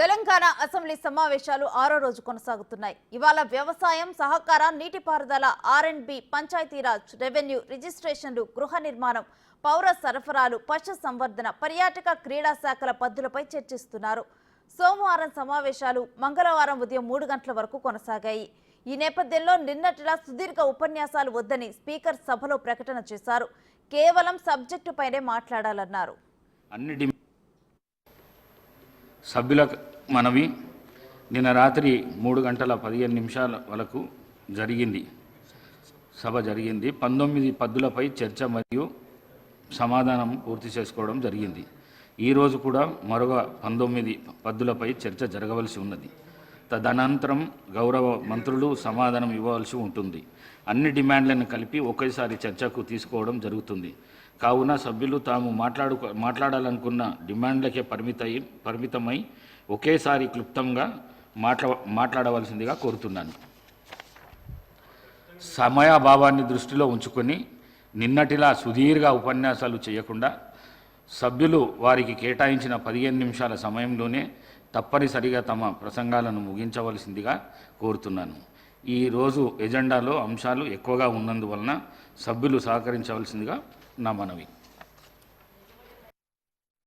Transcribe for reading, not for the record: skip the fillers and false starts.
Telangana assembly సమావేశాలు 6వ రోజు కొనసాగుతున్నాయి. ఇవాళ వ్యవసాయం, సహకార, నీటిపారుదల, ఆర్ఎండ్బి, పంచాయతీరాజ్, రెవెన్యూ, రిజిస్ట్రేషన్లు, గృహ నిర్మాణం, పౌర సరఫరాలు, పశు సంవర్ధన, పర్యాటక, క్రీడా శాఖల పద్ధతులపై చర్చిస్తున్నారు. సోమవారం సమావేశాలు మంగళవారం ఉదయం 3 గంటల వరకు కొనసాగాయి. ఈ నేపథ్యంలో నిన్నటిలా సుదీర్ఘ ఉపన్యాసాలు వద్దని స్పీకర్ సభలో ప్రకటన చేశారు. కేవలం సబ్జెక్టుపైనే మాట్లాడాలన్నారు. సభ్యుల మనవి నిన్న రాత్రి 3:15 వరకు సభ జరిగింది. 19 పద్దులపై చర్చ మరియు సమాధానం పూర్తి చేసుకోవడం జరిగింది. ఈరోజు కూడా మరొక 19 పద్దులపై చర్చ జరగవలసి ఉన్నది. తదనంతరం గౌరవ మంత్రులు సమాధానం ఇవ్వవలసి ఉంటుంది. అన్ని డిమాండ్లను కలిపి ఒకేసారి చర్చకు తీసుకోవడం జరుగుతుంది. కావున సభ్యులు తాము మాట్లాడాలనుకున్న డిమాండ్లకే పరిమితమై ఒకేసారి క్లుప్తంగా మాట్లాడవలసిందిగా కోరుతున్నాను. సమయాభావాన్ని దృష్టిలో ఉంచుకొని నిన్నటిలా సుదీర్ఘ ఉపన్యాసాలు చేయకుండా సభ్యులు వారికి కేటాయించిన 15 నిమిషాల సమయంలోనే తప్పనిసరిగా తమ ప్రసంగాలను ముగించవలసిందిగా కోరుతున్నాను. ఈరోజు ఎజెండాలో అంశాలు ఎక్కువగా ఉన్నందువలన సభ్యులు సహకరించవలసిందిగా నా మనవి.